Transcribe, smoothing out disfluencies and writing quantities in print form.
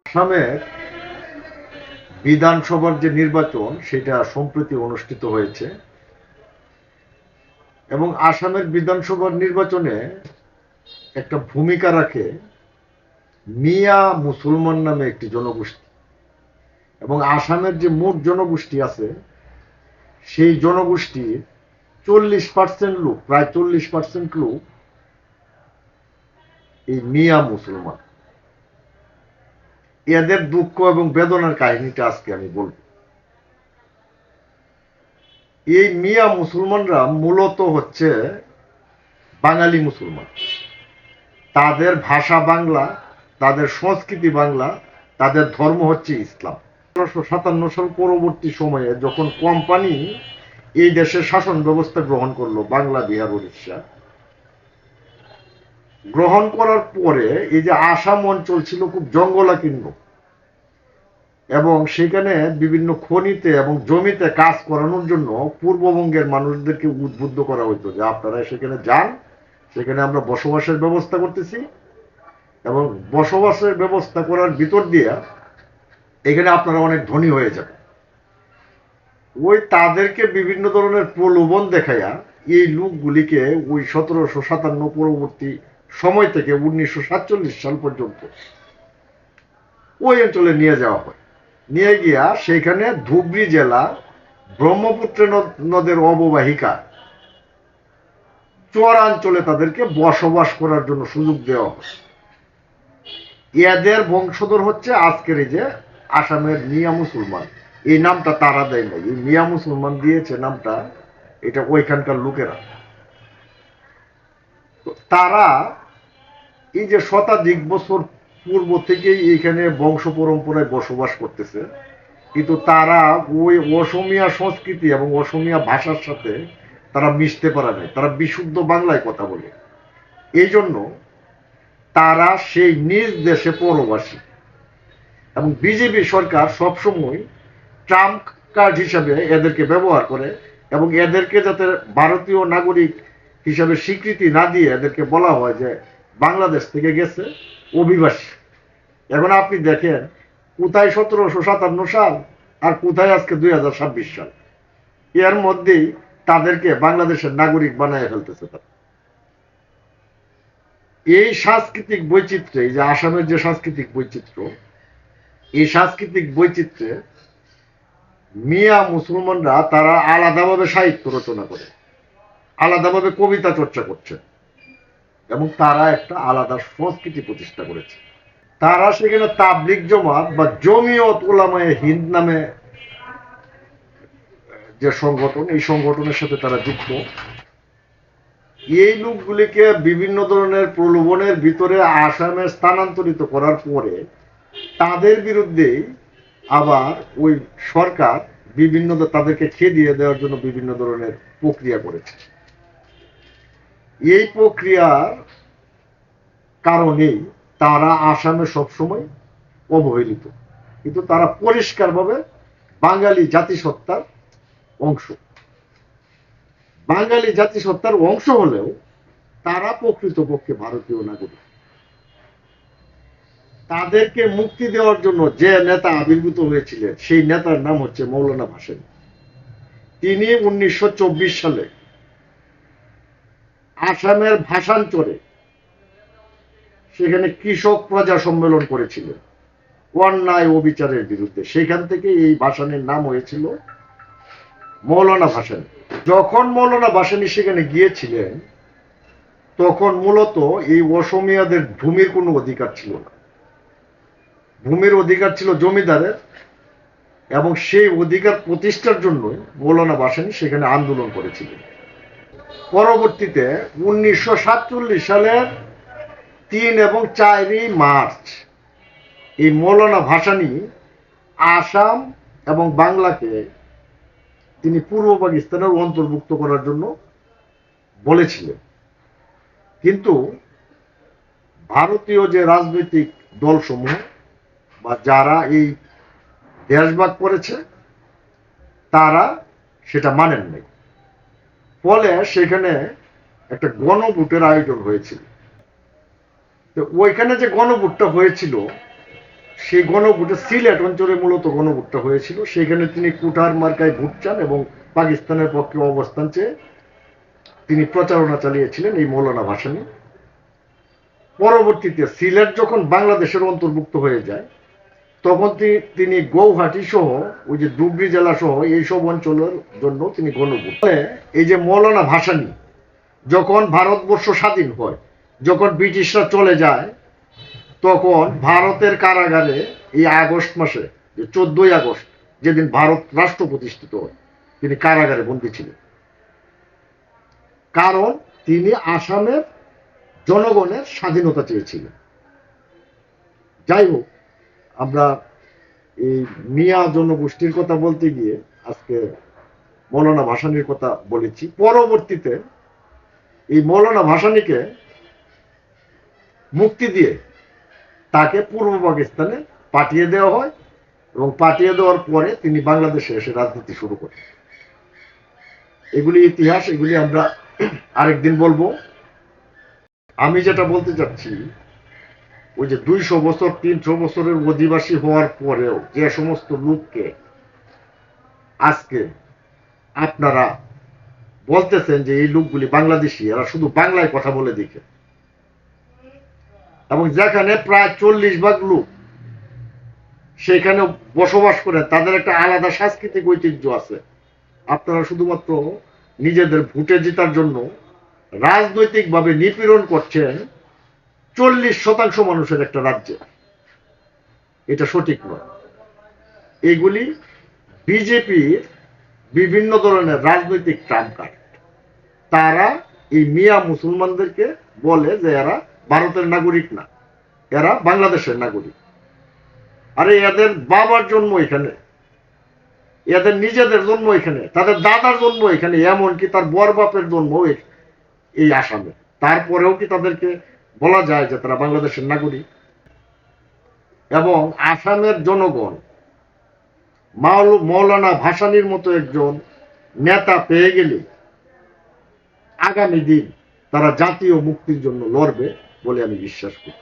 আসামের বিধানসভার যে নির্বাচন সেটা সম্প্রতি অনুষ্ঠিত হয়েছে এবং আসামের বিধানসভার নির্বাচনে একটা ভূমিকা রাখে মিয়া মুসলমান নামে একটি জনগোষ্ঠী এবং আসামের যে মোট জনগোষ্ঠী আছে সেই জনগোষ্ঠীর 40% লোক, প্রায় 40% লোক এই মিয়া মুসলমান। এদের দুঃখ এবং বেদনার কাহিনীটা আজকে আমি বলব। এই মিয়া মুসলমানরা মূলত হচ্ছে বাঙালি মুসলমান। তাদের ভাষা বাংলা, তাদের সংস্কৃতি বাংলা, তাদের ধর্ম হচ্ছে ইসলাম। 1957 সাল পরবর্তী সময়ে যখন কোম্পানি এই দেশের শাসন ব্যবস্থা গ্রহণ করলো, বাংলা, বিহার, উড়িষ্যা গ্রহণ করার পরে এই যে আসাম অঞ্চল ছিল খুব জঙ্গলাকীর্ণ এবং সেখানে বিভিন্ন খনিতে এবং জমিতে কাজ করানোর জন্য পূর্ববঙ্গের মানুষদেরকে উদ্বুদ্ধ করা হতো যে আপনারা সেখানে যান, সেখানে আমরা বসবাসের ব্যবস্থা করতেছি এবং বসবাসের ব্যবস্থা করার ভিতর দিয়ে এখানে আপনারা অনেক ধনী হয়ে যাবে। ওই তাদেরকে বিভিন্ন ধরনের প্রলোভন দেখাইয়া এই লোকগুলিকে ওই 1757 পরবর্তী সময় থেকে 1947 সাল পর্যন্ত ওই অঞ্চলে নিয়ে যাওয়া হয়। নিয়ে গিয়া সেখানে ধুবড়ী জেলা ব্রহ্মপুত্র নদের অববাহিকা চরাঞ্চলে তাদেরকে বসবাস করার জন্য সুযোগ দেওয়া হয়। এদের বংশধর হচ্ছে আজকের এই যে আসামের মিয়া মুসলমান। এই নামটা তারা দেয় নাই, এই মিয়া মুসলমান দিয়েছে নামটা এটা ওইখানকার লোকেরা। তারা এই যে শতাধিক বছর পূর্ব থেকেই এইখানে বংশ পরম্পরায় বসবাস করতেছে, কিন্তু তারা ওই অসমীয়া সংস্কৃতি এবং অসমীয়া ভাষার সাথে তারা মিশতে পারে নাই। তারা বিশুদ্ধ বাংলায় কথা বলে, এই জন্য তারা সেই নিজ দেশে পরবাসী এবং বিজেপি সরকার সবসময় ট্রাম্প কার্ড হিসাবে এদেরকে ব্যবহার করে এবং এদেরকে যাতে ভারতীয় নাগরিক হিসাবে স্বীকৃতি না দিয়ে এদেরকে বলা হয় যে বাংলাদেশ থেকে গেছে, অভিবাসী। এখন আপনি দেখেন কোথায় 1757 সাল আর কোথায় আজকে 2026 সাল, এর মধ্যেই তাদেরকে বাংলাদেশের নাগরিক বানায় ফেলতেছে তারা। এই সাংস্কৃতিক বৈচিত্র্যে, এই যে আসামের যে সাংস্কৃতিক বৈচিত্র্য, এই সাংস্কৃতিক বৈচিত্র্যে মিয়া মুসলমানরা তারা আলাদাভাবে সাহিত্য রচনা করে, আলাদাভাবে কবিতা চর্চা করছে এবং তারা একটা আলাদা সংস্কৃতি প্রতিষ্ঠা করেছে। তারা সেখানে তাবলিগ জমাত বা জমিয়ত উলামায়ে হিন্দ নামে যে সংগঠন, এই সংগঠনের সাথে তারা যুক্ত। এই লোকগুলিকে বিভিন্ন ধরনের প্রলোভনের ভিতরে আসামে স্থানান্তরিত করার পরে তাদের বিরুদ্ধে আবার ওই সরকার বিভিন্ন তাদেরকে খেদিয়ে দেওয়ার জন্য বিভিন্ন ধরনের প্রক্রিয়া করেছে। এই প্রক্রিয়ার কারণেই তারা আসামে সবসময় অবহেলিত, কিন্তু তারা পরিষ্কারভাবে বাঙালি জাতিসত্তার অংশ। বাঙালি জাতিসত্তার অংশ হলেও তারা প্রকৃতপক্ষে ভারতীয় নাগরিক। তাদেরকে মুক্তি দেওয়ার জন্য যে নেতা আবির্ভূত হয়েছিলেন সেই নেতার নাম হচ্ছে মৌলানা ভাসানী। তিনি 1924 সালে আসামের ভাষাঞ্চলে সেখানে কৃষক প্রজা সম্মেলন করেছিলেন অন্যায় অবিচারের বিরুদ্ধে। সেখান থেকে এই ভাসানীর নাম হয়েছিল মৌলানা ভাসানী। যখন মৌলানা ভাসানী সেখানে গিয়েছিলেন তখন মূলত এই অসমীয়াদের ভূমির কোনো অধিকার ছিল না, ভূমির অধিকার ছিল জমিদারের এবং সেই অধিকার প্রতিষ্ঠার জন্য মৌলানা ভাসানী সেখানে আন্দোলন করেছিলেন। পরবর্তীতে 1947 সালের 3 এবং 4 মার্চ এই মৌলানা ভাসানী আসাম এবং বাংলাকে তিনি পূর্ব পাকিস্তানের অন্তর্ভুক্ত করার জন্য বলেছিলেন, কিন্তু ভারতীয় যে রাজনৈতিক দলসমূহ বা যারা এই দেশভাগ করেছে তারা সেটা মানেন নাই। ফলে সেখানে একটা গণভোটের আয়োজন হয়েছিল। তো ওইখানে যে গণভোটটা হয়েছিল, সেই গণভোটে সিলেট অঞ্চলে মূলত গণভোটটা হয়েছিল। সেখানে তিনি কুঠার মার্কায় ভোট চান এবং পাকিস্তানের পক্ষে অবস্থান চেয়ে তিনি প্রচারণা চালিয়েছিলেন এই মৌলানা ভাসানী। পরবর্তীতে সিলেট যখন বাংলাদেশের অন্তর্ভুক্ত হয়ে যায়, তখন তিনি গৌহাটি সহ ওই যে ধুবড়ী জেলা সহ এইসব অঞ্চলের জন্য তিনি গণভোট। এই যে মৌলানা ভাসানী যখন ভারতবর্ষ স্বাধীন হয়, যখন ব্রিটিশরা চলে যায়, তখন ভারতের কারাগারে এই আগস্ট মাসে, যে 14ই আগস্ট যেদিন ভারত রাষ্ট্র প্রতিষ্ঠিত হয়, তিনি কারাগারে বন্দী ছিলেন। কারণ তিনি আসামের জনগণের স্বাধীনতা চেয়েছিলেন। যাই হোক, আমরা এই মিয়া জনগোষ্ঠীর কথা বলতে গিয়ে আজকে মৌলানা ভাসানীর কথা বলেছি। পরবর্তীতে এই মৌলানা ভাসানীকে মুক্তি দিয়ে তাকে পূর্ব পাকিস্তানে পাঠিয়ে দেওয়া হয় এবং পাঠিয়ে দেওয়ার পরে তিনি বাংলাদেশে এসে রাজনীতি শুরু করেন। এগুলি ইতিহাস, এগুলি আমরা আরেকদিন বলবো। আমি যেটা বলতে চাচ্ছি, ওই যে 200 বছর 300 বছরের অধিবাসী হওয়ার পরেও যে সমস্ত লোককে আজকে আপনারা বলতেছেন যে এই লোকগুলি বাংলাদেশি, এরা শুধু বাংলায় কথা বলে দেখে, এবং যেখানে প্রায় 40 ভাগ লোক সেখানে বসবাস করে, তাদের একটা আলাদা সাংস্কৃতিক ঐতিহ্য আছে। আপনারা শুধুমাত্র নিজেদের ভোটে জেতার জন্য রাজনৈতিকভাবে নিপীড়ন করছেন 40% মানুষের একটা রাজ্যে। এটা সঠিক নয়। এগুলি বিজেপির বিভিন্ন ধরনের রাজনৈতিক ট্রাম্প কার্ড। তারা এই মিয়া মুসলমানদেরকে বলে যে এরা ভারতের নাগরিক না, এরা বাংলাদেশের নাগরিক। আরে এদের বাবার জন্ম এখানে, এদের নিজেদের জন্ম এখানে, তাদের দাদার জন্ম এখানে, এমনকি তার বর বাপের জন্ম এই আসামে। তারপরেও কি তাদেরকে বলা যায় যে তারা বাংলাদেশের নাগরিক? এবং আসামের জনগণ মৌলানা ভাসানীর মতো একজন নেতা পেয়ে গেলে আগামী দিন তারা জাতীয় মুক্তির জন্য লড়বে বলে আমি বিশ্বাস করি।